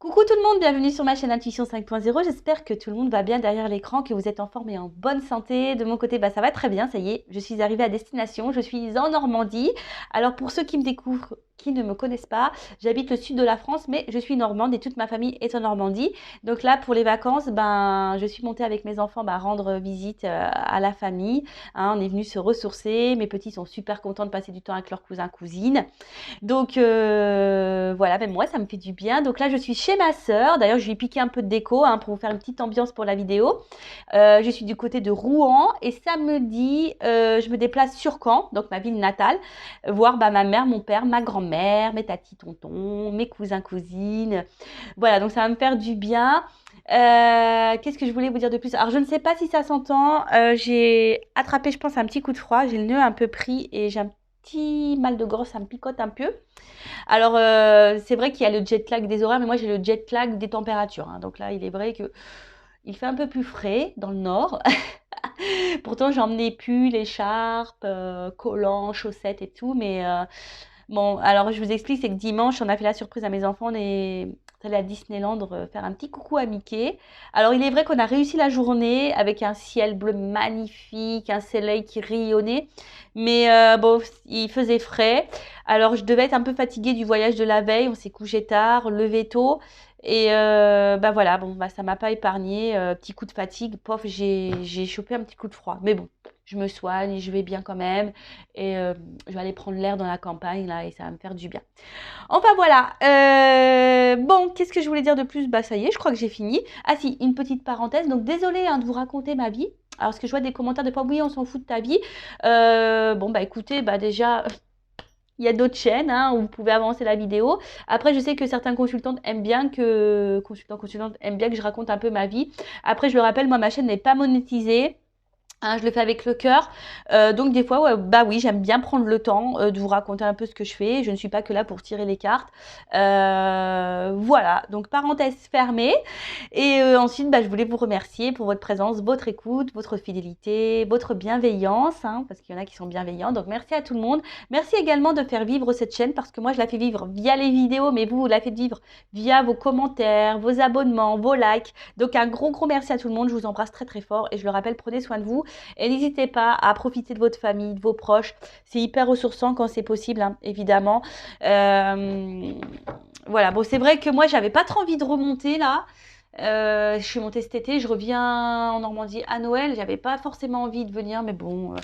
Coucou tout le monde, bienvenue sur ma chaîne Intuition 5.0. J'espère que tout le monde va bien derrière l'écran, que vous êtes en forme et en bonne santé. De mon côté, ça va très bien, ça y est, je suis arrivée à destination, je suis en Normandie. Alors pour ceux qui me découvrent, qui ne me connaissent pas, j'habite le sud de la France, mais je suis normande et toute ma famille est en Normandie. Donc là, pour les vacances, je suis montée avec mes enfants rendre visite à la famille. Hein, on est venu se ressourcer, mes petits sont super contents de passer du temps avec leurs cousins, cousines. Donc voilà, même moi, ça me fait du bien. Donc là, je suis chez ma sœur. D'ailleurs, je lui ai piqué un peu de déco pour vous faire une petite ambiance pour la vidéo. Je suis du côté de Rouen et samedi, je me déplace sur Caen, donc ma ville natale, voir ma mère, mon père, ma grand-mère, mes tatis, tontons, mes cousins, cousines. Voilà, donc ça va me faire du bien. Qu'est-ce que je voulais vous dire de plus? Alors, je ne sais pas si ça s'entend. J'ai attrapé, je pense, un petit coup de froid. J'ai le nœud un peu pris et j'ai un petit mal de gorge, ça me picote un peu. Alors, c'est vrai qu'il y a le jet lag des horaires, mais moi j'ai le jet lag des températures. Hein. Donc là, il est vrai que il fait un peu plus frais dans le nord. Pourtant, j'ai emmené pull, écharpe, collants, chaussettes et tout. Mais bon, alors je vous explique, c'est que dimanche, on a fait la surprise à mes enfants. On est allé à Disneyland faire un petit coucou à Mickey. Alors, il est vrai qu'on a réussi la journée avec un ciel bleu magnifique, un soleil qui rayonnait. Mais bon, il faisait frais. Alors, je devais être un peu fatiguée du voyage de la veille. On s'est couché tard, levé tôt. Et voilà, bon, ça m'a pas épargné. Petit coup de fatigue, pof, j'ai chopé un petit coup de froid. Mais bon, je me soigne, je vais bien quand même. Et je vais aller prendre l'air dans la campagne, là, et ça va me faire du bien. Enfin, voilà. Bon, qu'est-ce que je voulais dire de plus? Ça y est, je crois que j'ai fini. Ah si, une petite parenthèse. Donc, désolée de vous raconter ma vie. Alors, parce que je vois des commentaires des fois, oui, on s'en fout de ta vie. Bon, écoutez, déjà, il y a d'autres chaînes où vous pouvez avancer la vidéo. Après, je sais que certains consultantes aiment bien que consultantes aiment bien que je raconte un peu ma vie. Après, je le rappelle, moi, ma chaîne n'est pas monétisée. Hein, je le fais avec le cœur. Donc des fois, ouais, oui, j'aime bien prendre le temps de vous raconter un peu ce que je fais. Je ne suis pas que là pour tirer les cartes. Voilà, donc parenthèse fermée. Et ensuite, je voulais vous remercier pour votre présence, votre écoute, votre fidélité, votre bienveillance, parce qu'il y en a qui sont bienveillants. Donc merci à tout le monde. Merci également de faire vivre cette chaîne, parce que moi, je la fais vivre via les vidéos, mais vous la faites vivre via vos commentaires, vos abonnements, vos likes. Donc un gros, gros merci à tout le monde. Je vous embrasse très, très fort. Et je le rappelle, prenez soin de vous. Et n'hésitez pas à profiter de votre famille, de vos proches. C'est hyper ressourçant quand c'est possible, évidemment. Voilà, bon, c'est vrai que moi, j'avais pas trop envie de remonter là. Je suis montée cet été, je reviens en Normandie à Noël. J'avais pas forcément envie de venir, mais bon,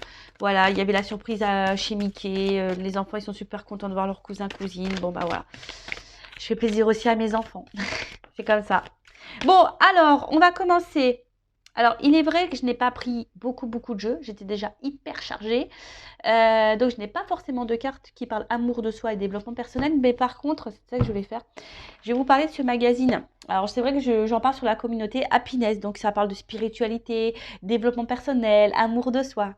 voilà, il y avait la surprise chez Mickey. Les enfants, ils sont super contents de voir leurs cousins, cousines. Bon, voilà. Je fais plaisir aussi à mes enfants. C'est comme ça. Bon, alors, on va commencer. Alors, il est vrai que je n'ai pas pris beaucoup de jeux. J'étais déjà hyper chargée. Donc, je n'ai pas forcément de cartes qui parlent amour de soi et développement personnel. Mais par contre, c'est ça que je vais faire. Je vais vous parler de ce magazine. Alors, c'est vrai que j'en parle sur la communauté Happiness. Donc, ça parle de spiritualité, développement personnel, amour de soi.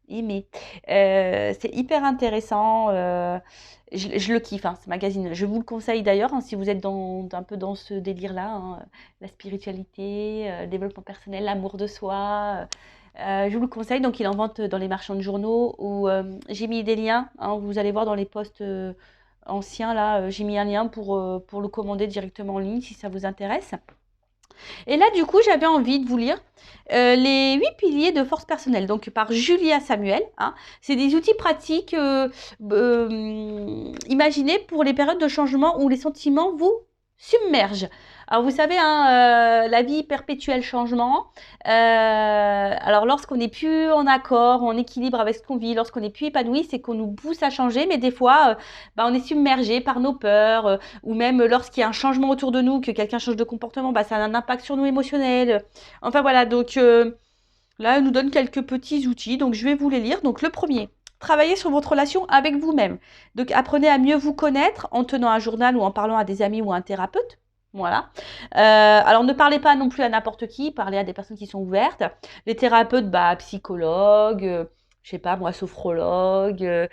Aimer. C'est hyper intéressant. Je le kiffe, ce magazine. Je vous le conseille d'ailleurs, si vous êtes un peu dans ce délire-là, la spiritualité, développement personnel, l'amour de soi. Je vous le conseille. Donc, il en vente dans les marchands de journaux où j'ai mis des liens. Vous allez voir dans les posts anciens, là, j'ai mis un lien pour le commander directement en ligne si ça vous intéresse. Et là, du coup, j'avais envie de vous lire les 8 piliers de force personnelle, donc par Julia Samuel. C'est des outils pratiques imaginés pour les périodes de changement où les sentiments vous submergent. Alors, vous savez, la vie perpétuelle changement. Alors, lorsqu'on n'est plus en accord, en équilibre avec ce qu'on vit, lorsqu'on n'est plus épanoui, c'est qu'on nous pousse à changer, mais des fois, on est submergé par nos peurs, ou même lorsqu'il y a un changement autour de nous, que quelqu'un change de comportement, ça a un impact sur nous émotionnel. Enfin voilà, donc là, elle nous donne quelques petits outils, donc je vais vous les lire. Donc le premier, travaillez sur votre relation avec vous-même. Donc apprenez à mieux vous connaître en tenant un journal ou en parlant à des amis ou à un thérapeute. Voilà. Alors ne parlez pas non plus à n'importe qui, parlez à des personnes qui sont ouvertes. Les thérapeutes, psychologues, je sais pas moi, sophrologues,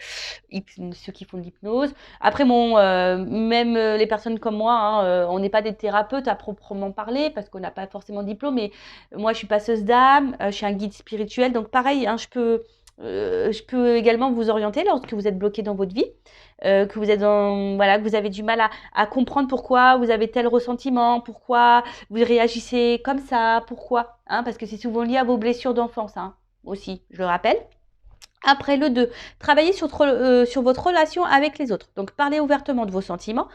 ceux qui font de l'hypnose. Après, même les personnes comme moi, on n'est pas des thérapeutes à proprement parler parce qu'on n'a pas forcément de diplôme. Mais moi, je suis passeuse d'âme, je suis un guide spirituel. Donc pareil, je peux Je peux également vous orienter lorsque vous êtes bloqué dans votre vie, que vous êtes voilà, que vous avez du mal à comprendre pourquoi vous avez tel ressentiment, pourquoi vous réagissez comme ça, pourquoi, hein, parce que c'est souvent lié à vos blessures d'enfance, hein, aussi, je le rappelle. Après le 2, travaillez sur votre relation avec les autres. Donc, parlez ouvertement de vos sentiments,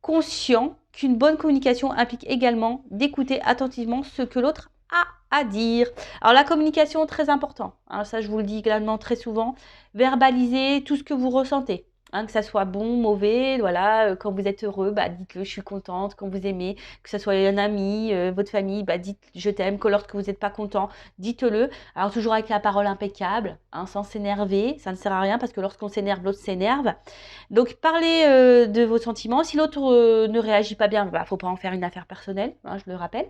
conscient qu'une bonne communication implique également d'écouter attentivement ce que l'autre a à dire. Alors la communication, très important, hein, ça je vous le dis également très souvent, verbalisez tout ce que vous ressentez. Hein, que ça soit bon, mauvais, voilà, quand vous êtes heureux, bah, dites-le, je suis contente, quand vous aimez, que ce soit un ami, votre famille, bah, dites je t'aime, que lorsque vous n'êtes pas content, dites-le. Alors toujours avec la parole impeccable, hein, sans s'énerver, ça ne sert à rien parce que lorsqu'on s'énerve, l'autre s'énerve. Donc parlez de vos sentiments. Si l'autre ne réagit pas bien, bah, faut pas en faire une affaire personnelle, hein, je le rappelle.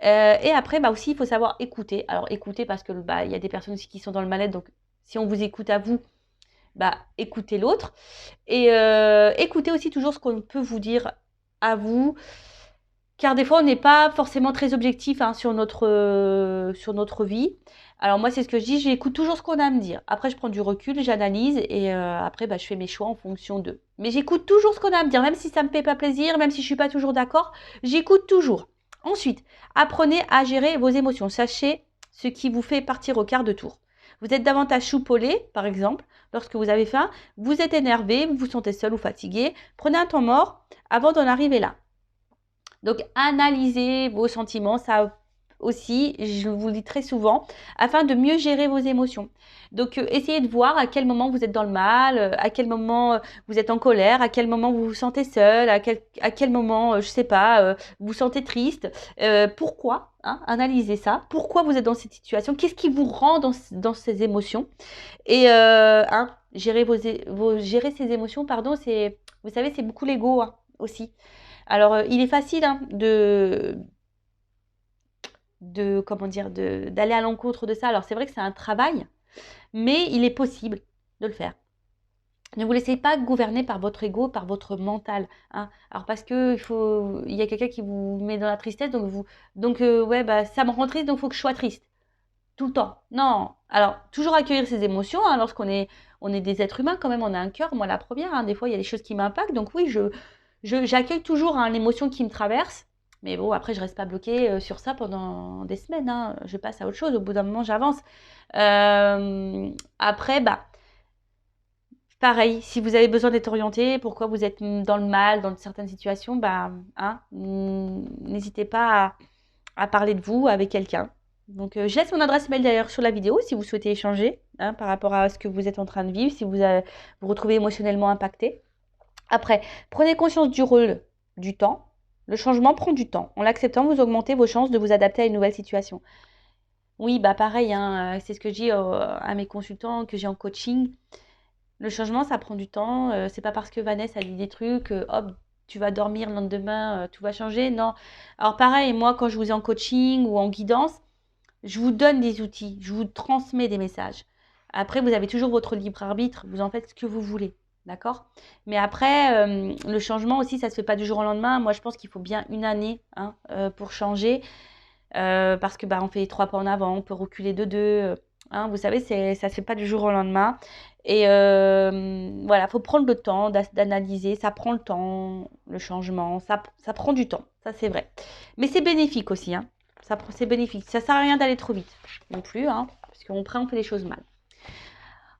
Et après, bah, aussi, il faut savoir écouter. Alors écouter parce que bah, y a des personnes aussi qui sont dans le mal-être, donc si on vous écoute à vous, bah, écoutez l'autre. Et écoutez aussi toujours ce qu'on peut vous dire à vous, car des fois, on n'est pas forcément très objectif, hein, sur notre vie. Alors moi, c'est ce que je dis, j'écoute toujours ce qu'on a à me dire. Après, je prends du recul, j'analyse et après, bah, je fais mes choix en fonction d'eux. Mais j'écoute toujours ce qu'on a à me dire, même si ça ne me fait pas plaisir, même si je ne suis pas toujours d'accord, j'écoute toujours. Ensuite, apprenez à gérer vos émotions. Sachez ce qui vous fait partir au quart de tour. Vous êtes davantage choupolé, par exemple, lorsque vous avez faim, vous êtes énervé, vous vous sentez seul ou fatigué. Prenez un temps mort avant d'en arriver là. Donc, analysez vos sentiments, ça aussi, je vous le dis très souvent, afin de mieux gérer vos émotions. Donc, essayez de voir à quel moment vous êtes dans le mal, à quel moment vous êtes en colère, à quel moment vous vous sentez seul, à quel moment, je ne sais pas, vous vous sentez triste. Pourquoi, hein, analysez ça. Pourquoi vous êtes dans cette situation? Qu'est-ce qui vous rend dans ces émotions? Et hein, gérer ces émotions, pardon, vous savez, c'est beaucoup l'ego, hein, aussi. Alors, il est facile, hein, comment dire, d'aller à l'encontre de ça. Alors, c'est vrai que c'est un travail, mais il est possible de le faire. Ne vous laissez pas gouverner par votre ego, par votre mental, hein. Alors, parce que il y a quelqu'un qui vous met dans la tristesse, donc ouais, bah, ça me rend triste, donc il faut que je sois triste tout le temps. Non. Alors, toujours accueillir ses émotions, hein, lorsqu'on on est des êtres humains quand même, on a un cœur, moi la première, hein, des fois il y a des choses qui m'impactent, donc oui, j'accueille toujours, hein, l'émotion qui me traverse, mais bon, après je reste pas bloquée sur ça pendant des semaines, hein, je passe à autre chose, au bout d'un moment j'avance. Après, bah, pareil, si vous avez besoin d'être orienté, pourquoi vous êtes dans le mal, dans certaines situations, bah, hein, n'hésitez pas à parler de vous avec quelqu'un. Donc, je laisse mon adresse mail d'ailleurs sur la vidéo si vous souhaitez échanger, hein, par rapport à ce que vous êtes en train de vivre, si vous retrouvez émotionnellement impacté. Après, prenez conscience du rôle du temps. Le changement prend du temps. En l'acceptant, vous augmentez vos chances de vous adapter à une nouvelle situation. Oui, bah pareil, hein, c'est ce que je dis à mes consultants que j'ai en coaching. Le changement, ça prend du temps. C'est pas parce que Vanessa a dit des trucs, hop, tu vas dormir le lendemain, tout va changer. Non. Alors pareil, moi, quand je vous ai en coaching ou en guidance, je vous donne des outils, je vous transmets des messages. Après, vous avez toujours votre libre arbitre, vous en faites ce que vous voulez, d'accord? Mais après, le changement aussi, ça ne se fait pas du jour au lendemain. Moi, je pense qu'il faut bien une année, hein, pour changer, parce que bah, on fait 3 pas en avant, on peut reculer de 2. Hein, vous savez, ça ne se fait pas du jour au lendemain. Et voilà, il faut prendre le temps d'analyser. Ça prend le temps, le changement. Ça prend du temps, ça c'est vrai. Mais c'est bénéfique aussi, hein. C'est bénéfique. Ça ne sert à rien d'aller trop vite non plus, hein, parce on fait les choses mal.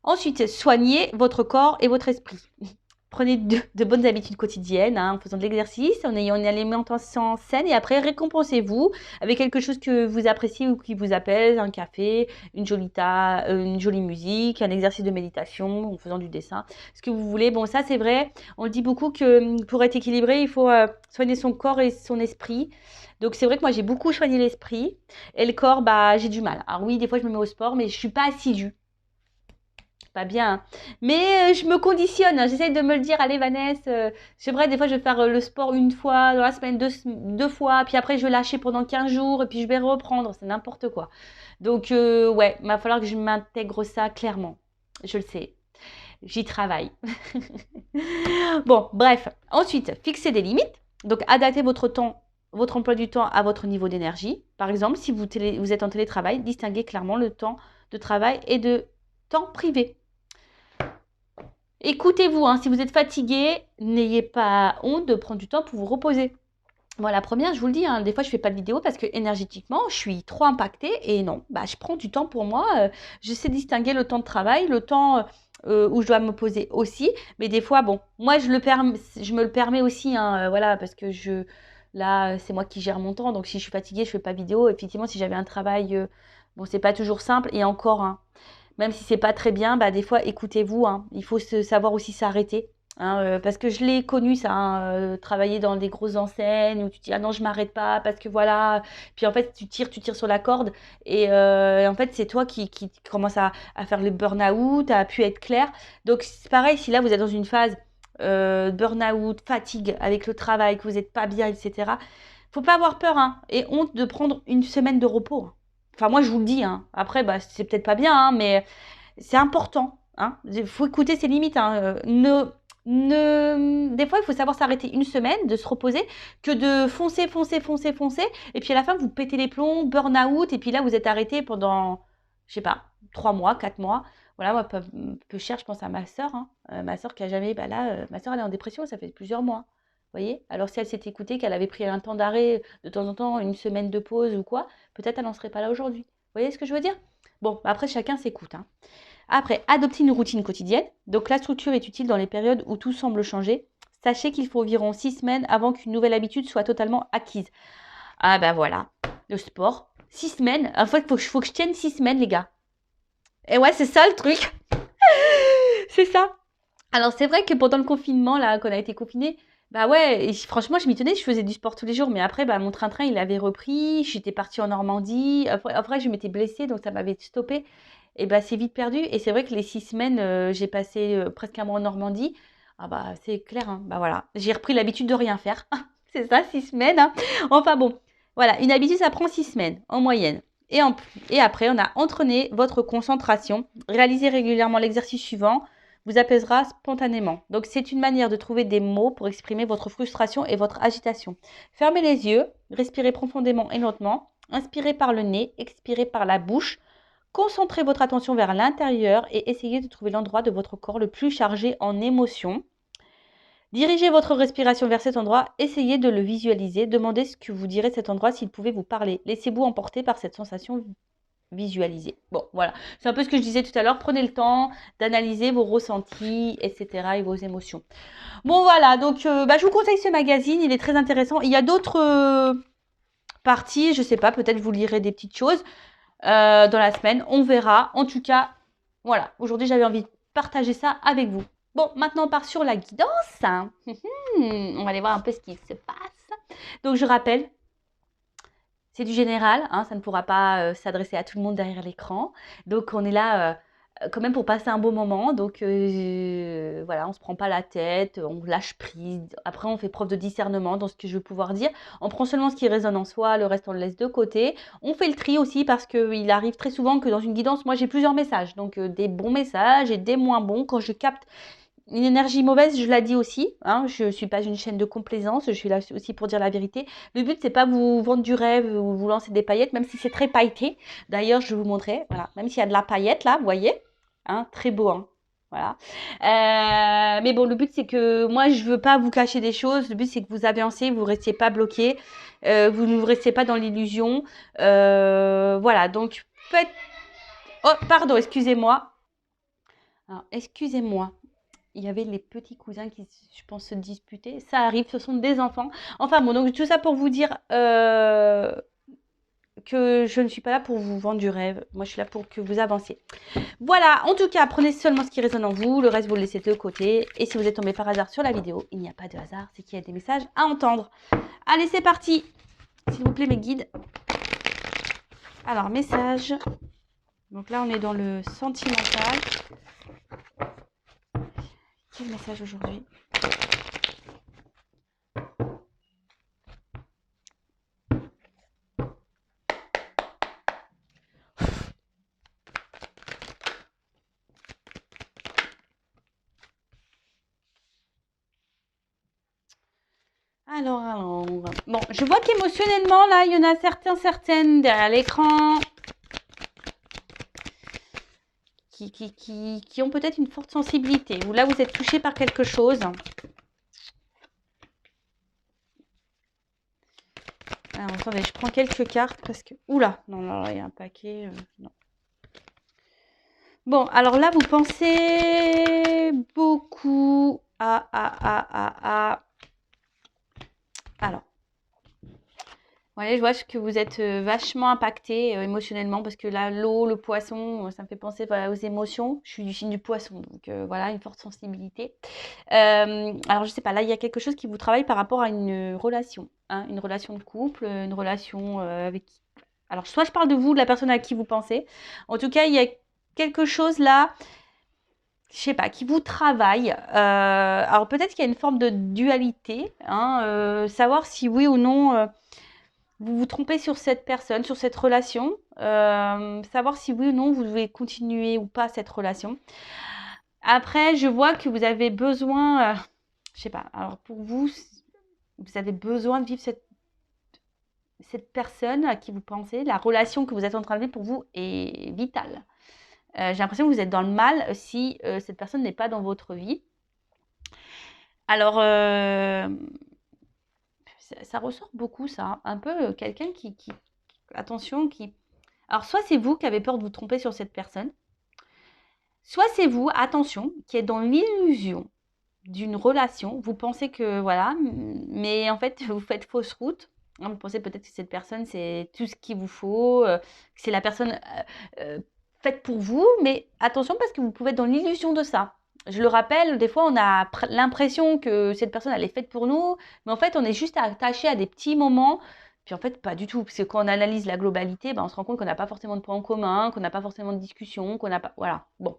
Ensuite, soignez votre corps et votre esprit. Prenez de bonnes habitudes quotidiennes, hein, en faisant de l'exercice, en ayant une alimentation saine et après récompensez-vous avec quelque chose que vous appréciez ou qui vous apaise, un café, une jolie musique, un exercice de méditation, en faisant du dessin, ce que vous voulez. Bon, ça c'est vrai, on le dit beaucoup que pour être équilibré, il faut soigner son corps et son esprit. Donc c'est vrai que moi j'ai beaucoup soigné l'esprit et le corps, bah j'ai du mal. Alors oui, des fois je me mets au sport, mais je suis pas assidue. Pas bien, hein. Mais je me conditionne, hein. J'essaye de me le dire, allez Vanessa, c'est vrai, des fois je vais faire le sport une fois dans la semaine, deux fois, puis après je vais lâcher pendant 15 jours, et puis je vais reprendre, c'est n'importe quoi. Donc ouais, il va falloir que je m'intègre ça clairement, je le sais, j'y travaille. Bon, bref, ensuite, fixez des limites, donc adaptez votre emploi du temps à votre niveau d'énergie. Par exemple, si vous êtes en télétravail, distinguez clairement le temps de travail et de temps privé. Écoutez-vous, hein, si vous êtes fatigué, n'ayez pas honte de prendre du temps pour vous reposer. Moi, la première, je vous le dis, hein, des fois, je fais pas de vidéo parce que énergétiquement, je suis trop impactée et non, bah, je prends du temps pour moi. Je sais distinguer le temps de travail, le temps où je dois me poser aussi. Mais des fois, bon, moi, je me le permets aussi, hein, voilà, parce que là, c'est moi qui gère mon temps. Donc, si je suis fatiguée, je fais pas vidéo. Effectivement, si j'avais un travail, bon, c'est pas toujours simple. Et encore, hein, même si c'est pas très bien, bah, des fois, écoutez-vous, hein, il faut savoir aussi s'arrêter. Hein, parce que je l'ai connu ça, hein, travailler dans des grosses enseignes où tu te dis ah non je m'arrête pas parce que voilà, puis en fait tu tires sur la corde et en fait c'est toi qui commence à faire le burn-out, à pu être clair. Donc c'est pareil si là vous êtes dans une phase burn-out, fatigue avec le travail, que vous n'êtes pas bien, etc. Faut pas avoir peur hein, et honte de prendre une semaine de repos. Enfin moi je vous le dis, hein. Après bah, c'est peut-être pas bien, hein, mais c'est important. Hein. Il faut écouter ses limites. Hein. Des fois, il faut savoir s'arrêter une semaine, de se reposer, que de foncer. Et puis à la fin, vous pétez les plombs, burn-out. Et puis là, vous êtes arrêté pendant, je sais pas, 3 mois, 4 mois. Voilà, moi, peu cher, je pense à ma soeur. Hein. Ma soeur qui a jamais. Bah là, ma soeur, elle est en dépression, ça fait plusieurs mois. Vous voyez. Alors, si elle s'était écoutée, qu'elle avait pris un temps d'arrêt, de temps en temps, une semaine de pause ou quoi, peut-être elle n'en serait pas là aujourd'hui. Vous voyez ce que je veux dire? Bon, après, chacun s'écoute. Hein. Après, adopter une routine quotidienne. Donc, la structure est utile dans les périodes où tout semble changer. Sachez qu'il faut environ 6 semaines avant qu'une nouvelle habitude soit totalement acquise. Ah ben voilà, le sport. 6 semaines. En fait, faut que je tienne 6 semaines, les gars. Et ouais, c'est ça le truc. C'est ça. Alors, c'est vrai que pendant le confinement, là, qu'on a été confinés, bah ouais, et franchement, je m'y tenais, je faisais du sport tous les jours. Mais après, bah, mon train-train, il avait repris. J'étais partie en Normandie. Après je m'étais blessée, donc ça m'avait stoppé. Et bah, c'est vite perdu. Et c'est vrai que les 6 semaines, j'ai passé presque un mois en Normandie. Ah bah, c'est clair, hein. Bah voilà, j'ai repris l'habitude de rien faire. C'est ça, 6 semaines. Hein. Enfin bon, voilà, une habitude, ça prend 6 semaines en moyenne. Et après, on a entraîné votre concentration. Réalisez régulièrement l'exercice suivant vous apaisera spontanément. Donc, c'est une manière de trouver des mots pour exprimer votre frustration et votre agitation. Fermez les yeux, respirez profondément et lentement. Inspirez par le nez, expirez par la bouche. Concentrez votre attention vers l'intérieur et essayez de trouver l'endroit de votre corps le plus chargé en émotions. Dirigez votre respiration vers cet endroit, essayez de le visualiser, demandez ce que vous direz de cet endroit s'il pouvait vous parler. Laissez-vous emporter par cette sensation visualisée. Bon, voilà, c'est un peu ce que je disais tout à l'heure, prenez le temps d'analyser vos ressentis, etc. et vos émotions. Bon, voilà, donc je vous conseille ce magazine, il est très intéressant. Il y a d'autres parties, je sais pas, peut-être vous lirez des petites choses. Dans la semaine, on verra. En tout cas, voilà, aujourd'hui j'avais envie de partager ça avec vous. Bon, maintenant on part sur la guidance. On va aller voir un peu ce qui se passe. Donc je rappelle, c'est du général, hein, ça ne pourra pas s'adresser à tout le monde derrière l'écran. Donc on est là quand même pour passer un beau moment. Donc voilà, on ne se prend pas la tête, on lâche prise. Après, on fait preuve de discernement dans ce que je veux pouvoir dire. On prend seulement ce qui résonne en soi, le reste on le laisse de côté. On fait le tri aussi parce qu'il arrive très souvent que dans une guidance, moi j'ai plusieurs messages. Donc des bons messages et des moins bons. Quand je capte une énergie mauvaise, je la dis aussi. Hein, je ne suis pas une chaîne de complaisance, je suis là aussi pour dire la vérité. Le but, c'est pas vous vendre du rêve ou vous lancer des paillettes, même si c'est très pailleté. D'ailleurs, je vous montrer, voilà, même s'il y a de la paillette là, vous voyez, hein, très beau, hein, voilà. Mais bon, le but, c'est que moi, je veux pas vous cacher des choses. Le but, c'est que vous avancez, vous restiez pas bloqué, vous ne restiez pas dans l'illusion. Voilà, donc faites. Oh, pardon, excusez-moi. Alors, excusez-moi. Il y avait les petits cousins qui, je pense, se disputaient. Ça arrive, ce sont des enfants. Enfin bon, donc tout ça pour vous dire que je ne suis pas là pour vous vendre du rêve. Moi, je suis là pour que vous avanciez. Voilà, en tout cas, prenez seulement ce qui résonne en vous. Le reste, vous le laissez de côté. Et si vous êtes tombé par hasard sur la vidéo, il n'y a pas de hasard, c'est qu'il y a des messages à entendre. Allez, c'est parti. S'il vous plaît, mes guides. Alors, message. Donc là, on est dans le sentimental. Quel message aujourd'hui? Alors, bon, je vois qu'émotionnellement, là, il y en a certaines derrière l'écran qui ont peut-être une forte sensibilité, ou là, vous êtes touché par quelque chose. Alors, attendez, je prends quelques cartes parce que... Oula, non, là, il y a un paquet. Non. Bon, alors là, vous pensez beaucoup à... Alors, ouais, je vois que vous êtes vachement impacté émotionnellement parce que là, l'eau, le poisson, ça me fait penser voilà, aux émotions. Je suis du signe du poisson, donc voilà, une forte sensibilité. Alors, je sais pas, là, il y a quelque chose qui vous travaille par rapport à une relation, hein, une relation de couple, une relation avec... Alors, soit je parle de vous, de la personne à qui vous pensez. En tout cas, il y a quelque chose là, je sais pas, qui vous travaille. Alors, peut-être qu'il y a une forme de dualité, hein, savoir si oui ou non vous vous trompez sur cette personne, sur cette relation, savoir si oui ou non vous devez continuer ou pas cette relation. Après, je vois que vous avez besoin, je sais pas, alors pour vous, vous avez besoin de vivre cette personne à qui vous pensez, la relation que vous êtes en train de vivre pour vous est vitale. J'ai l'impression que vous êtes dans le mal si cette personne n'est pas dans votre vie. Alors, ça ressort beaucoup ça, hein. Un peu quelqu'un attention, Alors, soit c'est vous qui avez peur de vous tromper sur cette personne, soit c'est vous, attention, qui êtes dans l'illusion d'une relation. Vous pensez que, voilà, mais en fait, vous faites fausse route. Hein, vous pensez peut-être que cette personne, c'est tout ce qu'il vous faut, que c'est la personne faite pour vous, mais attention parce que vous pouvez être dans l'illusion de ça. Je le rappelle, des fois, on a l'impression que cette personne, elle est faite pour nous, mais en fait, on est juste attaché à des petits moments. Puis en fait, pas du tout. Parce que quand on analyse la globalité, ben, on se rend compte qu'on n'a pas forcément de points en commun, qu'on n'a pas forcément de discussion, qu'on n'a pas... Voilà, bon.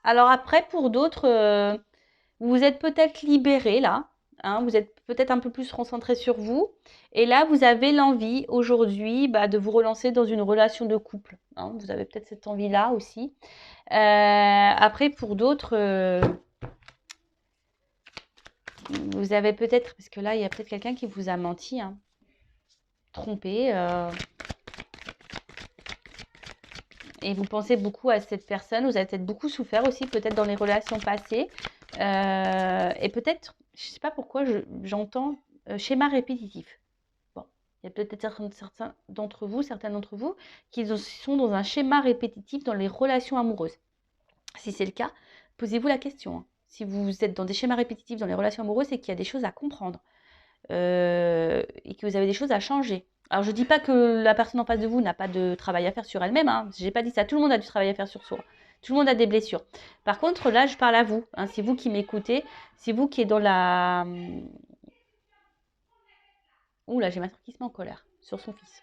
Alors après, pour d'autres, vous êtes peut-être libéré là, hein, vous êtes peut-être un peu plus concentré sur vous. Et là, vous avez l'envie aujourd'hui de vous relancer dans une relation de couple, hein. Vous avez peut-être cette envie-là aussi. Après, pour d'autres, vous avez peut-être, parce que là, il y a peut-être quelqu'un qui vous a menti, hein, trompé. Et vous pensez beaucoup à cette personne, vous avez peut-être beaucoup souffert aussi, peut-être dans les relations passées. Et peut-être, je ne sais pas pourquoi, j'entends schéma répétitif. Bon, il y a peut-être certains d'entre vous qui sont dans un schéma répétitif dans les relations amoureuses. Si c'est le cas, posez-vous la question, hein. Si vous êtes dans des schémas répétitifs dans les relations amoureuses, c'est qu'il y a des choses à comprendre et que vous avez des choses à changer. Alors, je ne dis pas que la personne en face de vous n'a pas de travail à faire sur elle-même, hein. Je n'ai pas dit ça. Tout le monde a du travail à faire sur soi. Tout le monde a des blessures. Par contre, là, je parle à vous, hein. C'est vous qui m'écoutez. C'est vous qui êtes dans la... Ouh là, j'ai ma soeur qui se met en colère sur son fils.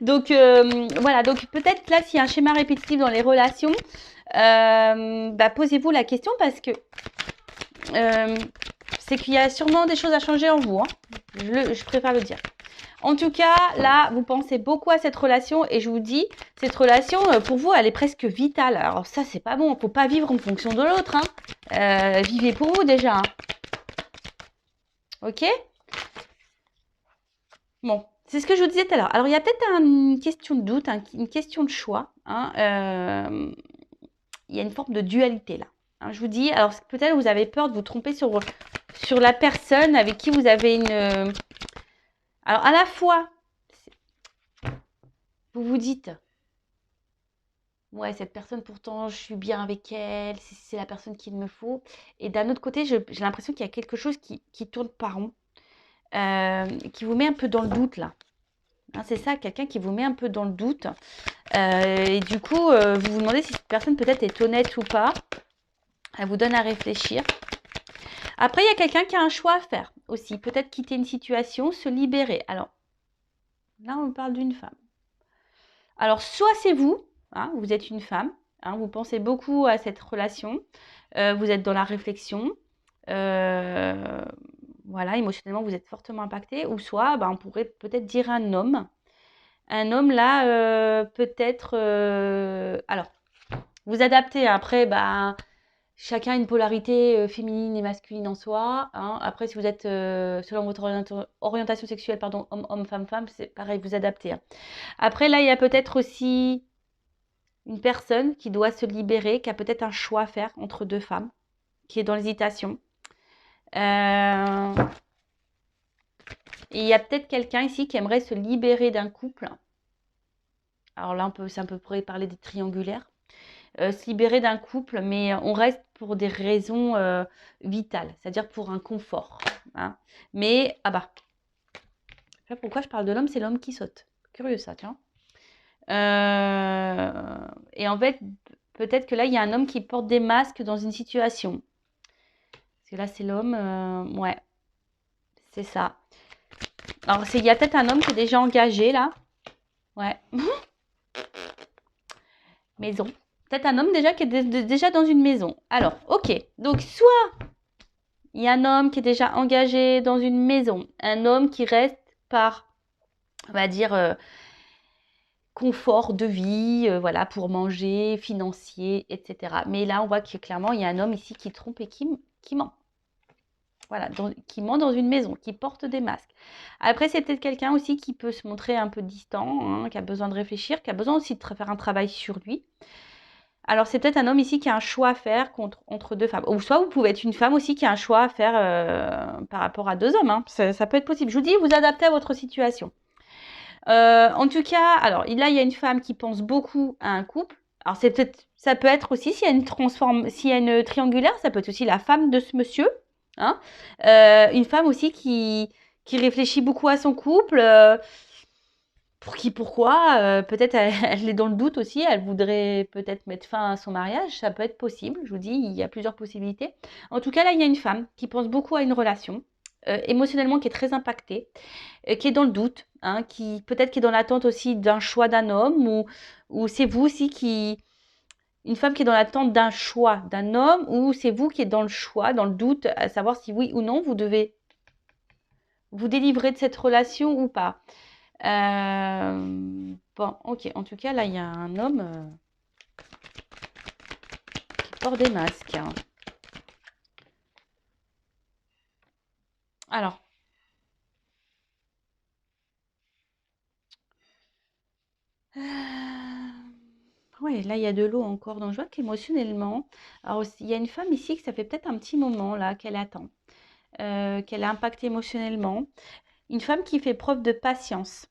Donc, voilà. Donc, peut-être là, s'il y a un schéma répétitif dans les relations, posez-vous la question parce que c'est qu'il y a sûrement des choses à changer en vous, hein. Je préfère le dire. En tout cas, là, vous pensez beaucoup à cette relation et je vous dis, cette relation, pour vous, elle est presque vitale. Alors ça, c'est pas bon. Il ne faut pas vivre en fonction de l'autre, hein. Vivez pour vous déjà, hein. Ok? Bon, c'est ce que je vous disais tout à l'heure. Alors, il y a peut-être une question de doute, une question de choix, hein. Il y a une forme de dualité là, hein. Je vous dis, alors peut-être vous avez peur de vous tromper sur la personne avec qui vous avez une... Alors, à la fois, vous vous dites, ouais, cette personne, pourtant, je suis bien avec elle, c'est la personne qu'il me faut. Et d'un autre côté, j'ai l'impression qu'il y a quelque chose qui tourne par rond, qui vous met un peu dans le doute, là. Hein, c'est ça, quelqu'un qui vous met un peu dans le doute. Et du coup, vous vous demandez si cette personne peut-être est honnête ou pas. Elle vous donne à réfléchir. Après, il y a quelqu'un qui a un choix à faire aussi. Peut-être quitter une situation, se libérer. Alors, là, on parle d'une femme. Alors, soit c'est vous, hein, vous êtes une femme, hein, vous pensez beaucoup à cette relation, vous êtes dans la réflexion, voilà, émotionnellement, vous êtes fortement impacté, ou soit, on pourrait peut-être dire un homme. Un homme, là, peut-être... alors, vous adaptez, après, chacun a une polarité féminine et masculine en soi, hein. Après, si vous êtes, selon votre orientation sexuelle, pardon, homme, femme, c'est pareil, vous adaptez, hein. Après, là, il y a peut-être aussi une personne qui doit se libérer, qui a peut-être un choix à faire entre deux femmes, qui est dans l'hésitation. Et il y a peut-être quelqu'un ici qui aimerait se libérer d'un couple. Alors là, c'est un peu près parler des triangulaires. Se libérer d'un couple, mais on reste pour des raisons vitales, c'est-à-dire pour un confort, hein. Mais, ah bah, je sais pas pourquoi je parle de l'homme, c'est l'homme qui saute. Curieux ça, tiens. Et en fait, peut-être que là, il y a un homme qui porte des masques dans une situation. Parce que là, c'est l'homme, ouais, c'est ça. Alors, il y a peut-être un homme qui est déjà engagé, là. Ouais. Maison. Peut-être un homme déjà qui est déjà dans une maison. Alors, ok. Donc, soit il y a un homme qui est déjà engagé dans une maison. Un homme qui reste par, on va dire, confort de vie, voilà, pour manger, financier, etc. Mais là, on voit que clairement, il y a un homme ici qui trompe et qui ment. Voilà, qui ment dans une maison, qui porte des masques. Après, c'est peut-être quelqu'un aussi qui peut se montrer un peu distant, hein, qui a besoin de réfléchir, qui a besoin aussi de faire un travail sur lui. Alors, c'est peut-être un homme ici qui a un choix à faire entre deux femmes. Ou soit vous pouvez être une femme aussi qui a un choix à faire par rapport à deux hommes, hein. Ça peut être possible. Je vous dis, vous adaptez à votre situation. En tout cas, alors là, il y a une femme qui pense beaucoup à un couple. Alors, ça peut être aussi, s'il y a une triangulaire, ça peut être aussi la femme de ce monsieur, hein. Une femme aussi qui réfléchit beaucoup à son couple. Pourquoi peut-être elle est dans le doute aussi, elle voudrait peut-être mettre fin à son mariage, ça peut être possible, je vous dis, il y a plusieurs possibilités. En tout cas, là, il y a une femme qui pense beaucoup à une relation, émotionnellement qui est très impactée, qui est dans le doute, hein, qui peut-être qui est dans l'attente aussi d'un choix d'un homme, ou c'est vous aussi une femme qui est dans l'attente d'un choix d'un homme, ou c'est vous qui êtes dans le choix, dans le doute, à savoir si oui ou non vous devez vous délivrer de cette relation ou pas. Bon, ok. En tout cas, là, il y a un homme qui porte des masques, hein. Alors, ouais, là, il y a de l'eau encore. Donc, je vois qu'émotionnellement, alors, il y a une femme ici que ça fait peut-être un petit moment là qu'elle attend, qu'elle est impactée émotionnellement. Une femme qui fait preuve de patience.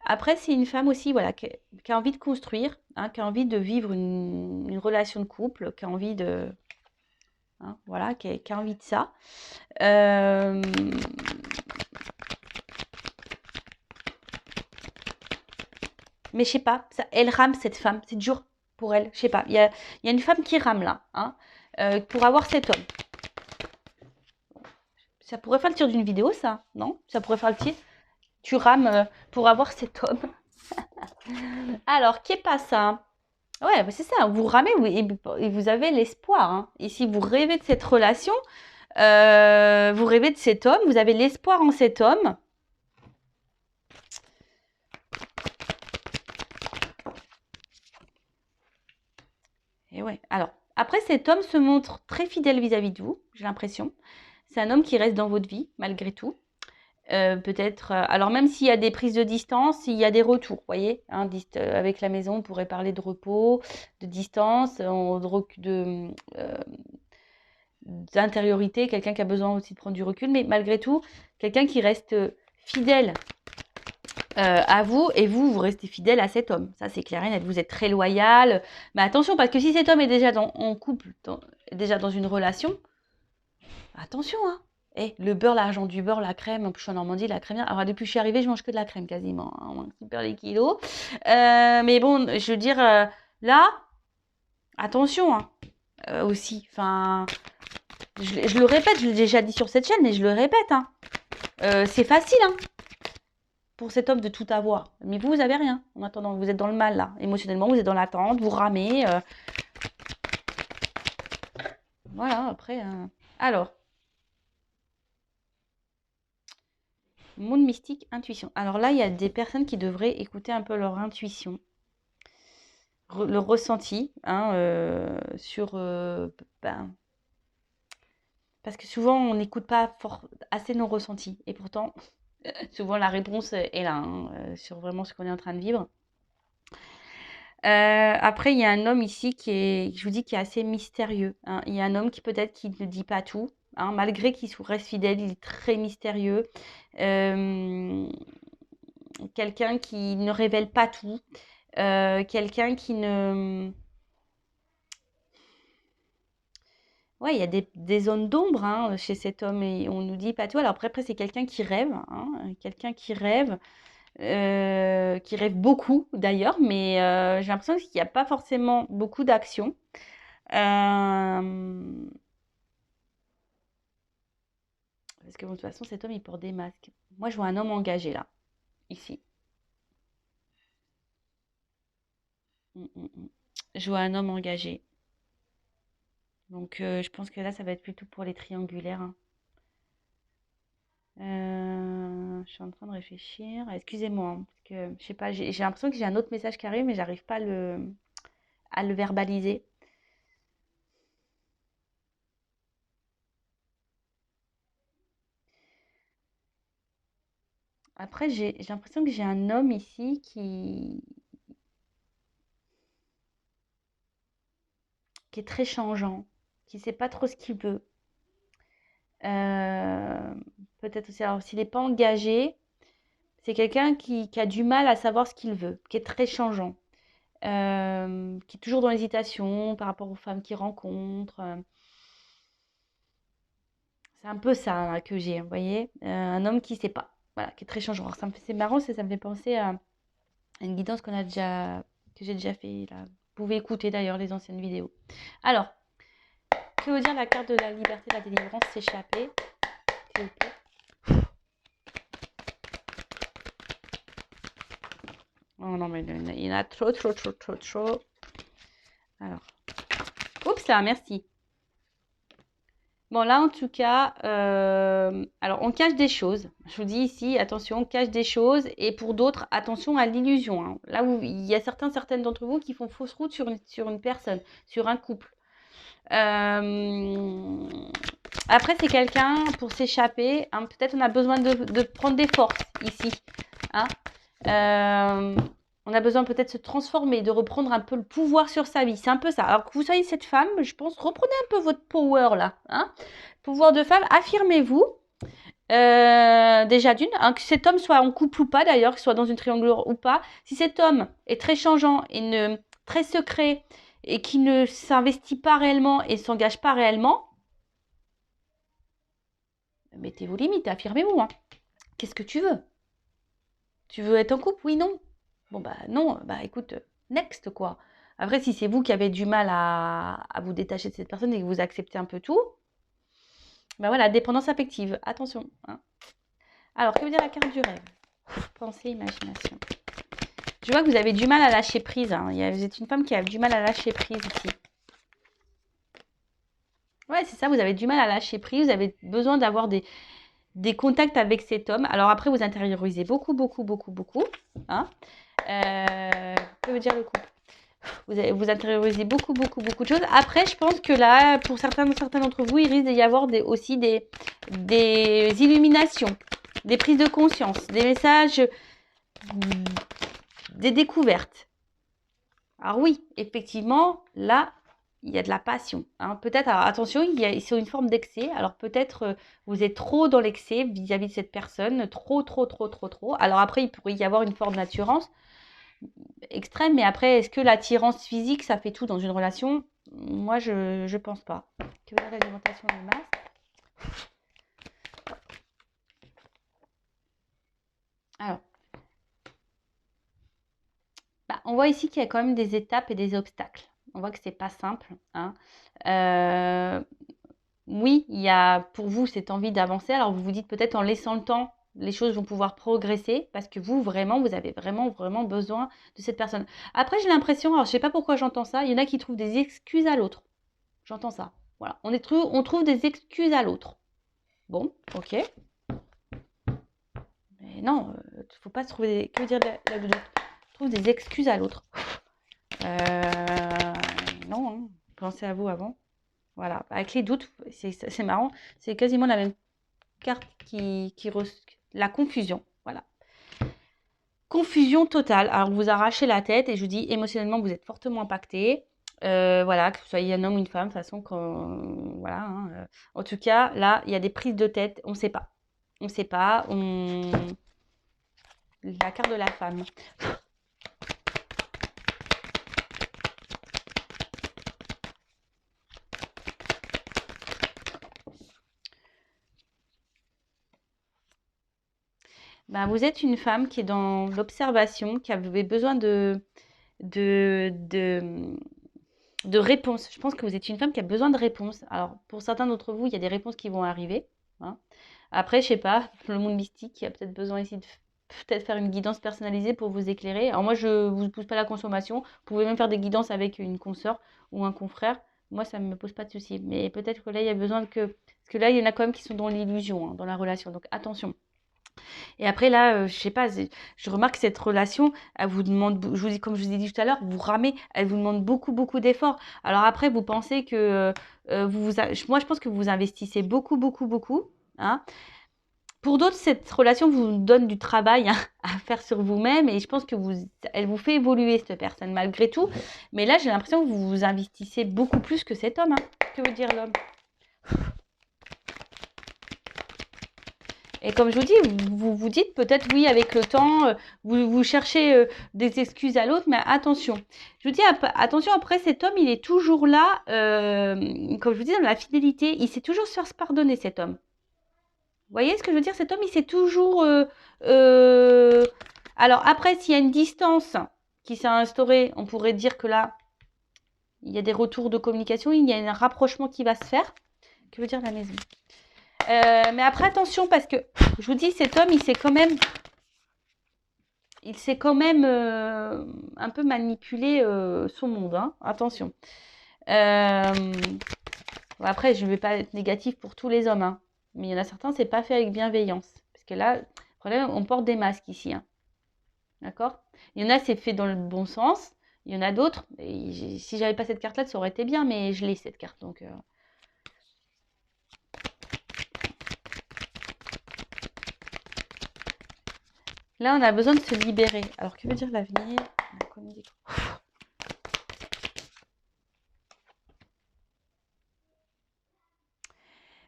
Après, c'est une femme aussi, voilà, qui a envie de construire, hein, qui a envie de vivre une relation de couple, qui a envie de, hein, voilà, qui a envie de ça. Euh, Mais je sais pas, elle rame cette femme, c'est dur pour elle, je sais pas. Il y a une femme qui rame là, hein, pour avoir cet homme. Ça pourrait faire le tir d'une vidéo, ça, non? Ça pourrait faire le tir. Tu rames pour avoir cet homme. Alors, qu'est pas ça? Ouais, bah c'est ça, vous ramez et vous avez l'espoir, hein. Et si vous rêvez de cette relation, vous rêvez de cet homme, vous avez l'espoir en cet homme. Et ouais. Alors, après, cet homme se montre très fidèle vis-à-vis de vous, j'ai l'impression. C'est un homme qui reste dans votre vie, malgré tout. Peut-être, alors même s'il y a des prises de distance, il y a des retours, vous voyez, hein, avec la maison, on pourrait parler de repos, de distance, d'intériorité, quelqu'un qui a besoin aussi de prendre du recul, mais malgré tout, quelqu'un qui reste fidèle à vous, et vous restez fidèle à cet homme. Ça, c'est clair et net. Vous êtes très loyal. Mais attention, parce que si cet homme est déjà en couple, déjà dans une relation, attention, hein. Le beurre, l'argent du beurre, la crème, en plus je suis en Normandie, la crème. Alors depuis que je suis arrivée, je mange que de la crème quasiment, hein, on super les kilos. Mais bon, je veux dire, là, attention, hein, aussi. Enfin, je le répète, je l'ai déjà dit sur cette chaîne, mais je le répète, hein. C'est facile, hein, pour cet homme de tout avoir. Mais vous avez rien. En attendant, vous êtes dans le mal, là. Émotionnellement, vous êtes dans l'attente, vous ramez. Voilà, après. Alors, monde mystique, intuition. Alors là, il y a des personnes qui devraient écouter un peu leur intuition. le ressenti hein, sur... ben, parce que souvent, on n'écoute pas assez nos ressentis. Et pourtant, souvent, la réponse est là, hein, sur vraiment ce qu'on est en train de vivre. Après, il y a un homme ici je vous dis, qui est assez mystérieux, hein. Il y a un homme qui peut-être qui ne dit pas tout, hein, malgré qu'il reste fidèle, il est très mystérieux. Quelqu'un qui ne révèle pas tout, quelqu'un qui ne... Ouais, il y a des zones d'ombre hein, chez cet homme et on nous dit pas tout. Alors après c'est quelqu'un quelqu'un qui rêve beaucoup d'ailleurs, mais j'ai l'impression qu'il n'y a pas forcément beaucoup d'action. Parce que bon, de toute façon, cet homme, il porte des masques. Moi, je vois un homme engagé là, ici. Mm, mm, mm. Je vois un homme engagé. Donc, je pense que là, ça va être plutôt pour les triangulaires, hein. Je suis en train de réfléchir. Excusez-moi, hein, parce que je sais pas, j'ai l'impression que j'ai un autre message qui arrive, mais j'arrive pas à le verbaliser. Après, j'ai l'impression que j'ai un homme ici qui est très changeant, qui sait pas trop ce qu'il veut. Euh, Peut-être aussi, alors s'il n'est pas engagé, c'est quelqu'un qui a du mal à savoir ce qu'il veut, qui est très changeant, qui est toujours dans l'hésitation par rapport aux femmes qu'il rencontre. C'est un peu ça hein, que j'ai, vous voyez, un homme qui ne sait pas, voilà, qui est très changeant. Alors, c'est marrant, ça me fait penser à une guidance que j'ai déjà fait. Là. Vous pouvez écouter d'ailleurs les anciennes vidéos. Alors, que veut dire la carte de la liberté, de la délivrance, s'échapper, s'il vous plaît? Oh non, mais il y en a trop, trop, trop, trop, trop. Alors, oups là, merci. Bon, là, en tout cas, alors on cache des choses. Je vous dis ici, attention, on cache des choses. Et pour d'autres, attention à l'illusion, hein. Là où il y a certaines d'entre vous qui font fausse route sur une personne, sur un couple. Après, c'est quelqu'un pour s'échapper. Hein, peut-être on a besoin de prendre des forces ici. Hein. On a besoin peut-être de se transformer, de reprendre un peu le pouvoir sur sa vie. C'est un peu ça. Alors que vous soyez cette femme, je pense, reprenez un peu votre power là. Hein. Pouvoir de femme, affirmez-vous. Déjà d'une, hein, que cet homme soit en couple ou pas d'ailleurs, qu'il soit dans une triangulaire ou pas. Si cet homme est très changeant et très secret et qui ne s'investit pas réellement et ne s'engage pas réellement, mettez vos limites, affirmez-vous. Hein. Qu'est-ce que tu veux? Tu veux être en couple? Oui, non. Bon, bah non, bah écoute, next quoi. Après, si c'est vous qui avez du mal à vous détacher de cette personne et que vous acceptez un peu tout, bah voilà, dépendance affective, attention. Hein. Alors, que veut dire la carte du rêve? Pensée, imagination. Je vois que vous avez du mal à lâcher prise. Hein. Vous êtes une femme qui a du mal à lâcher prise ici. Ouais, c'est ça, vous avez du mal à lâcher prise, vous avez besoin d'avoir des contacts avec cet homme. Alors après, vous intériorisez beaucoup, beaucoup, beaucoup, beaucoup. Hein. Que veut dire le couple? Vous intériorisez beaucoup, beaucoup, beaucoup de choses. Après, je pense que là, pour certains d'entre vous, il risque d'y avoir aussi des illuminations, des prises de conscience, des messages, des découvertes. Alors oui, effectivement, là, il y a de la passion. Hein. Peut-être, alors attention, c'est une forme d'excès. Alors peut-être vous êtes trop dans l'excès vis-à-vis de cette personne, trop, trop, trop, trop, trop. Alors après, il pourrait y avoir une forme d'attirance extrême, mais après, est-ce que l'attirance physique, ça fait tout dans une relation? Moi, je pense pas. Que veut dire l'alimentation des masses? Alors, bah, on voit ici qu'il y a quand même des étapes et des obstacles. On voit que c'est pas simple. Hein. Oui, il y a pour vous cette envie d'avancer. Alors vous vous dites peut-être en laissant le temps, les choses vont pouvoir progresser parce que vous vraiment, vous avez vraiment, vraiment besoin de cette personne. Après, j'ai l'impression, alors je sais pas pourquoi j'entends ça, il y en a qui trouvent des excuses à l'autre. J'entends ça. Voilà, on trouve des excuses à l'autre. Bon, ok. Mais non, faut pas se trouver que veut dire la trouve des excuses à l'autre. Non, hein. Pensez à vous avant. Voilà, avec les doutes, c'est marrant, c'est quasiment la même carte la confusion. Voilà. Confusion totale. Alors, vous arrachez la tête et je vous dis, émotionnellement, vous êtes fortement impacté. Voilà, que vous soyez un homme ou une femme, de toute façon, voilà. Hein, en tout cas, là, il y a des prises de tête, on ne sait pas. On ne sait pas. La carte de la femme. Ben, vous êtes une femme qui est dans l'observation, qui avait besoin de, de, de réponses. Je pense que vous êtes une femme qui a besoin de réponses. Alors, pour certains d'entre vous, il y a des réponses qui vont arriver. Hein. Après, je sais pas, le monde mystique, il a peut-être besoin ici de peut-être faire une guidance personnalisée pour vous éclairer. Alors moi, je ne vous pousse pas la consommation. Vous pouvez même faire des guidances avec une consoeur ou un confrère. Moi, ça ne me pose pas de souci. Mais peut-être que là, il y a besoin que... Parce que là, il y en a quand même qui sont dans l'illusion, hein, dans la relation. Donc, attention. Et après, là, je sais pas, je remarque que cette relation, elle vous demande, comme je vous ai dit tout à l'heure, vous ramez, elle vous demande beaucoup, beaucoup d'efforts. Alors après, vous pensez que, moi, je pense que vous investissez beaucoup, beaucoup, beaucoup. Hein. Pour d'autres, cette relation vous donne du travail hein, à faire sur vous-même et je pense que elle vous fait évoluer, cette personne, malgré tout. Mais là, j'ai l'impression que vous investissez beaucoup plus que cet homme. Hein. Que veut dire l'homme? Et comme je vous dis, vous vous dites peut-être oui avec le temps, vous cherchez des excuses à l'autre, mais attention. Je vous dis attention, après cet homme, il est toujours là, comme je vous dis, dans la fidélité, il sait toujours se faire pardonner cet homme. Vous voyez ce que je veux dire? Cet homme, il sait toujours... Alors après, s'il y a une distance qui s'est instaurée, on pourrait dire que là, il y a des retours de communication, il y a un rapprochement qui va se faire. Que veut dire la maison? Mais après, attention, parce que je vous dis, cet homme, il s'est quand même un peu manipulé son monde. Hein. Attention. Après, je ne vais pas être négatif pour tous les hommes. Hein. Mais il y en a certains, c'est pas fait avec bienveillance. Parce que là, le problème, on porte des masques ici. Hein. D'accord? Il y en a, c'est fait dans le bon sens. Il y en a d'autres. Si j'avais pas cette carte-là, ça aurait été bien. Mais je l'ai, cette carte. Donc... Là, on a besoin de se libérer. Alors, que veut dire l'avenir?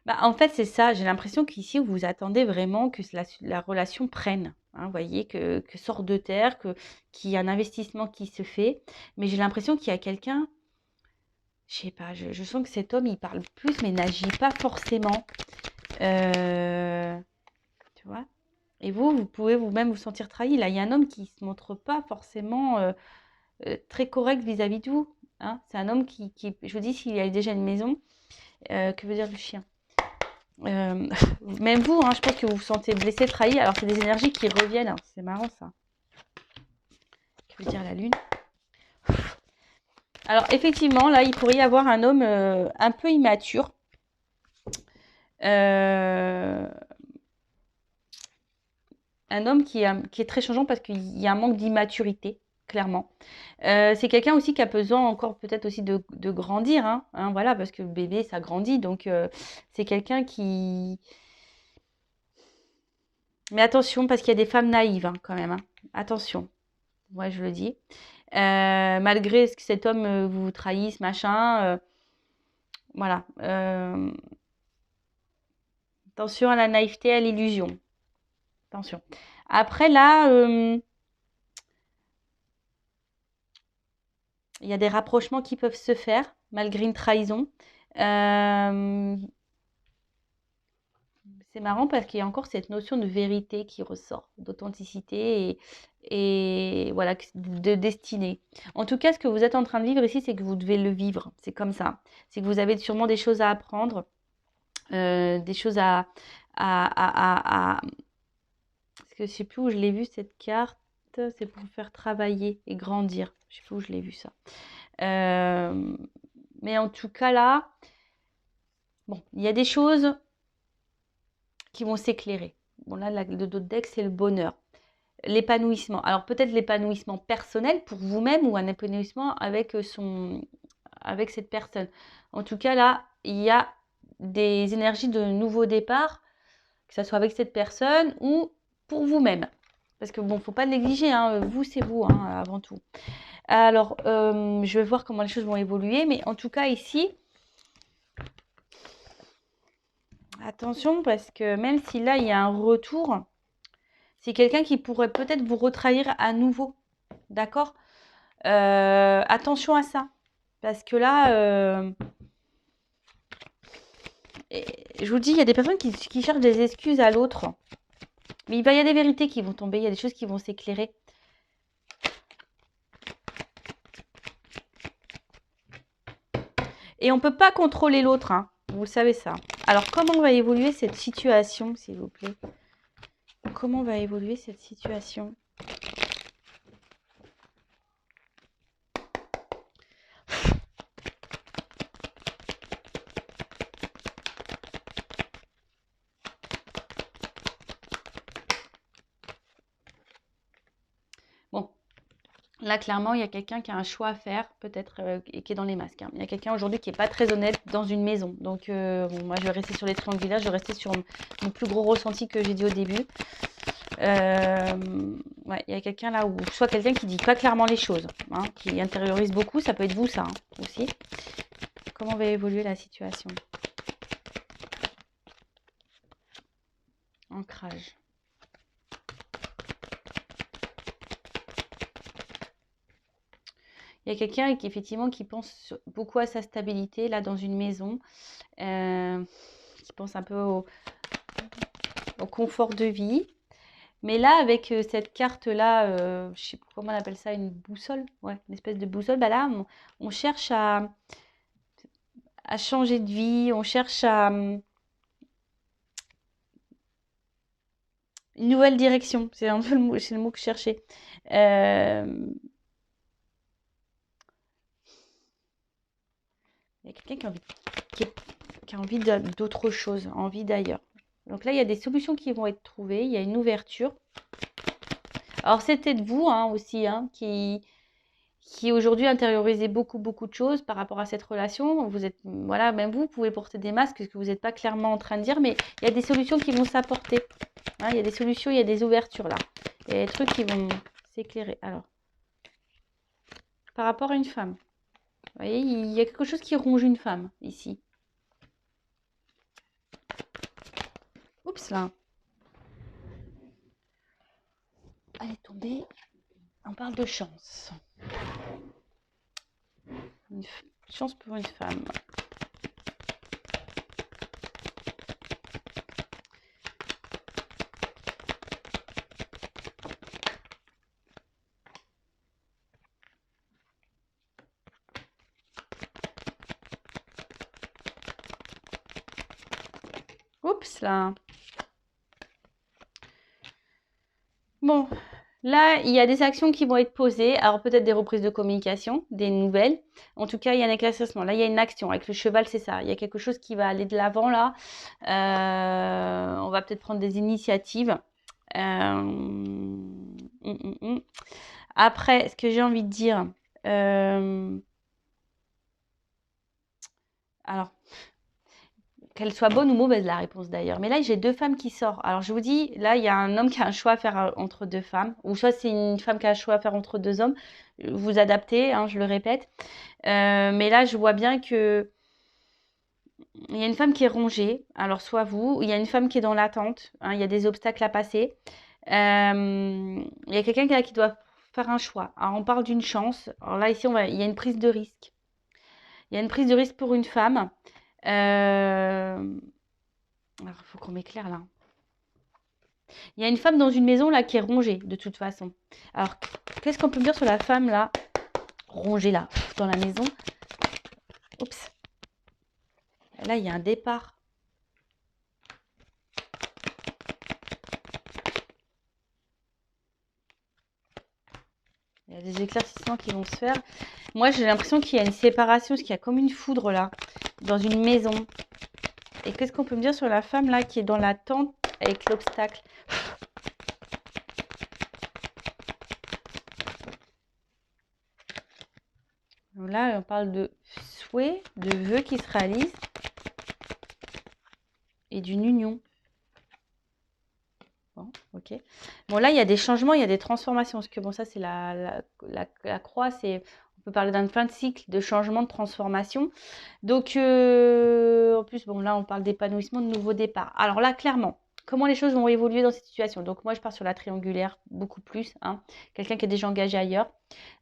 Bah, en fait, c'est ça. J'ai l'impression qu'ici, vous attendez vraiment que la relation prenne. Hein, vous voyez, que sorte de terre, qu'il y a un investissement qui se fait. Mais j'ai l'impression qu'il y a quelqu'un, je sais pas, je sens que cet homme, il parle plus, mais n'agit pas forcément. Tu vois? Et vous pouvez vous-même vous sentir trahi. Là, il y a un homme qui se montre pas forcément très correct vis-à-vis de vous. Hein. C'est un homme je vous dis, s'il a déjà une maison, que veut dire le chien? Même vous, hein, je pense que vous vous sentez blessé, trahi. Alors, c'est des énergies qui reviennent. Hein. C'est marrant, ça. Que veut dire la lune? Alors, effectivement, là, il pourrait y avoir un homme un peu immature. Un homme qui est très changeant parce qu'il y a un manque d'immaturité, clairement. C'est quelqu'un aussi qui a besoin encore peut-être aussi de grandir. Hein, voilà, parce que le bébé, ça grandit. Donc, c'est quelqu'un qui... Mais attention, parce qu'il y a des femmes naïves hein, quand même. Hein. Attention, moi je le dis. Malgré ce que cet homme vous trahisse, machin, voilà. Attention à la naïveté, à l'illusion. Attention. Après là, il y a des rapprochements qui peuvent se faire malgré une trahison. C'est marrant parce qu'il y a encore cette notion de vérité qui ressort, d'authenticité et voilà, de destinée. En tout cas, ce que vous êtes en train de vivre ici, c'est que vous devez le vivre. C'est comme ça. C'est que vous avez sûrement des choses à apprendre, des choses Parce que je ne sais plus où je l'ai vu cette carte. C'est pour vous faire travailler et grandir. Je ne sais plus où je l'ai vu ça. Mais en tout cas là, bon, il y a des choses qui vont s'éclairer. Bon là, le dos de deck, c'est le bonheur. l'épanouissement. Alors peut-être l'épanouissement personnel pour vous-même ou un épanouissement avec avec cette personne. En tout cas, là, il y a des énergies de nouveau départ, que ce soit avec cette personne ou pour vous-même. Parce que bon, faut pas négliger, hein, vous, c'est vous, hein, avant tout. Alors, je vais voir comment les choses vont évoluer, mais en tout cas, ici, attention, parce que même si là, il y a un retour, c'est quelqu'un qui pourrait peut-être vous retrahir à nouveau. D'accord? Attention à ça. Parce que là, je vous dis, il y a des personnes qui cherchent des excuses à l'autre. Mais il y a des vérités qui vont tomber, il y a des choses qui vont s'éclairer. Et on ne peut pas contrôler l'autre, hein. Vous le savez ça. Alors, comment va évoluer cette situation, s'il vous plaît? Comment va évoluer cette situation? Bon, là, clairement, il y a quelqu'un qui a un choix à faire, peut-être, et qui est dans les masques, hein. Il y a quelqu'un aujourd'hui qui n'est pas très honnête dans une maison. Donc, bon, moi, je vais rester sur les triangulaires, je vais rester sur mon plus gros ressenti que j'ai dit au début. Ouais, il y a quelqu'un là où, soit quelqu'un qui dit pas clairement les choses, hein, qui intériorise beaucoup, ça peut être vous, ça, hein, aussi. Comment va évoluer la situation? Ancrage. Il y a quelqu'un qui effectivement qui pense beaucoup à sa stabilité là dans une maison, qui pense un peu au confort de vie. Mais là, avec cette carte-là, je ne sais pas comment on appelle ça, une boussole, ouais, une espèce de boussole, bah là, on cherche à changer de vie, on cherche à une nouvelle direction. C'est un peu c'est le mot que je cherchais. Il y a quelqu'un qui a envie d'autre chose, envie d'ailleurs. Donc là, il y a des solutions qui vont être trouvées, il y a une ouverture. Alors, c'était de vous hein, aussi, hein, qui aujourd'hui intériorisez beaucoup de choses par rapport à cette relation. Vous êtes, voilà, même vous pouvez porter des masques, ce que vous n'êtes pas clairement en train de dire, mais il y a des solutions qui vont s'apporter. Hein, il y a des solutions, il y a des ouvertures là. Il y a des trucs qui vont s'éclairer. Alors, par rapport à une femme, vous voyez, il y a quelque chose qui ronge une femme ici. Oups là. Elle est tombée. On parle de chance. Une chance pour une femme. Oups là. Bon, là, il y a des actions qui vont être posées. Alors peut-être des reprises de communication, des nouvelles. En tout cas, il y a un éclaircissement. Là, il y a une action. Avec le cheval, c'est ça. Il y a quelque chose qui va aller de l'avant là. On va peut-être prendre des initiatives. Après, ce que j'ai envie de dire... alors... Qu'elle soit bonne ou mauvaise, la réponse d'ailleurs. Mais là, j'ai deux femmes qui sortent. Alors, je vous dis, là, il y a un homme qui a un choix à faire entre deux femmes. Ou soit c'est une femme qui a un choix à faire entre deux hommes. Vous adaptez, hein, je le répète. Mais là, je vois bien que il y a une femme qui est rongée. Alors, soit vous, il y a une femme qui est dans l'attente. Hein, il y a des obstacles à passer. Il y a quelqu'un qui doit faire un choix. Alors, on parle d'une chance. Alors là, ici, il y a une prise de risque. Il y a une prise de risque pour une femme. Alors, il faut qu'on m'éclaire là. Il y a une femme dans une maison là qui est rongée de toute façon. Alors, qu'est-ce qu'on peut me dire sur la femme là, rongée là, dans la maison? Oups. Là, il y a un départ. Il y a des éclaircissements qui vont se faire. Moi, j'ai l'impression qu'il y a une séparation, parce qu'il y a comme une foudre là, dans une maison. Et qu'est-ce qu'on peut me dire sur la femme là qui est dans l'attente avec l'obstacle? Là, on parle de souhait, de vœux qui se réalisent et d'une union. Bon, ok. Bon, là, il y a des changements, il y a des transformations. Parce que bon, ça, c'est la croix. On peut parler d'un fin de cycle, de changement, de transformation. Donc, en plus, bon, là, on parle d'épanouissement, de nouveau départ. Alors là, clairement, comment les choses vont évoluer dans cette situation? Donc, moi, je pars sur la triangulaire, beaucoup plus. Hein. Quelqu'un qui est déjà engagé ailleurs.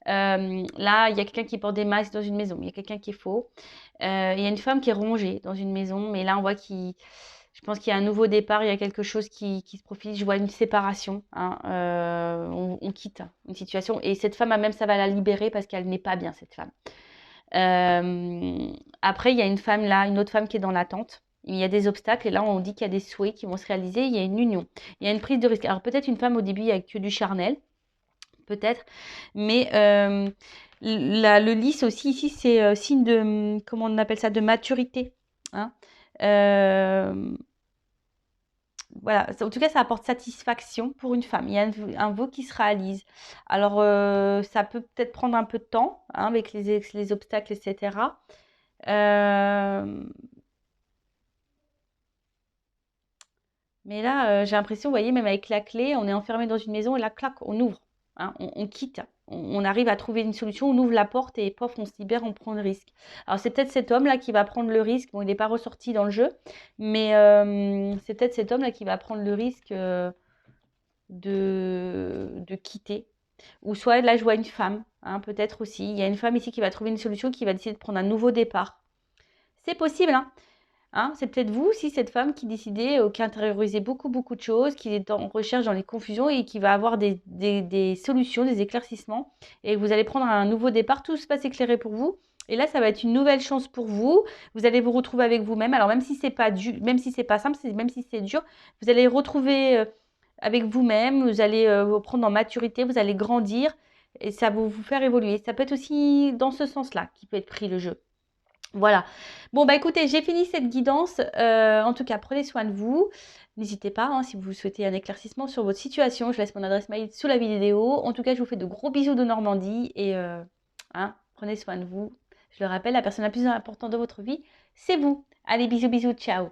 Là, il y a quelqu'un qui porte des masques dans une maison. Il y a quelqu'un qui est faux. Il y a une femme qui est rongée dans une maison. Mais là, on voit je pense qu'il y a un nouveau départ, il y a quelque chose qui se profile. Je vois une séparation. Hein, on quitte une situation. Et cette femme, même, ça va la libérer parce qu'elle n'est pas bien, cette femme. Après, il y a une femme là, une autre femme qui est dans l'attente. Il y a des obstacles et là, on dit qu'il y a des souhaits qui vont se réaliser. Il y a une union. Il y a une prise de risque. Alors, peut-être une femme au début, il n'y a que du charnel. Peut-être. Mais le lys aussi, ici, c'est signe de, comment on appelle ça, de maturité. Hein. Voilà, en tout cas, ça apporte satisfaction pour une femme. Il y a un vœu qui se réalise. Alors, ça peut peut-être prendre un peu de temps hein, avec les obstacles, etc. Mais là, j'ai l'impression, vous voyez, même avec la clé, on est enfermé dans une maison et la claque, on ouvre. Hein, on quitte. On arrive à trouver une solution, on ouvre la porte et pof, on se libère, on prend le risque. Alors, c'est peut-être cet homme-là qui va prendre le risque. Bon, il n'est pas ressorti dans le jeu, mais c'est peut-être cet homme-là qui va prendre le risque de quitter. Ou soit là, je vois une femme, hein, peut-être aussi. Il y a une femme ici qui va trouver une solution, qui va décider de prendre un nouveau départ. C'est possible, hein. Hein, c'est peut-être vous aussi, cette femme qui décidait, qui intériorisait beaucoup, beaucoup de choses, qui est en recherche dans les confusions et qui va avoir des solutions, des éclaircissements. Et vous allez prendre un nouveau départ, tout se passe éclairé pour vous. Et là, ça va être une nouvelle chance pour vous. Vous allez vous retrouver avec vous-même. Alors, même si c'est pas même si c'est pas simple, même si c'est dur, vous allez retrouver avec vous-même. Vous allez vous prendre en maturité, vous allez grandir et ça va vous faire évoluer. Ça peut être aussi dans ce sens-là qui peut être pris le jeu. Voilà. Bon, bah écoutez, j'ai fini cette guidance. En tout cas, prenez soin de vous. N'hésitez pas, hein, si vous souhaitez un éclaircissement sur votre situation. Je laisse mon adresse mail sous la vidéo. En tout cas, je vous fais de gros bisous de Normandie et hein, prenez soin de vous. Je le rappelle, la personne la plus importante de votre vie, c'est vous. Allez, bisous, bisous, ciao.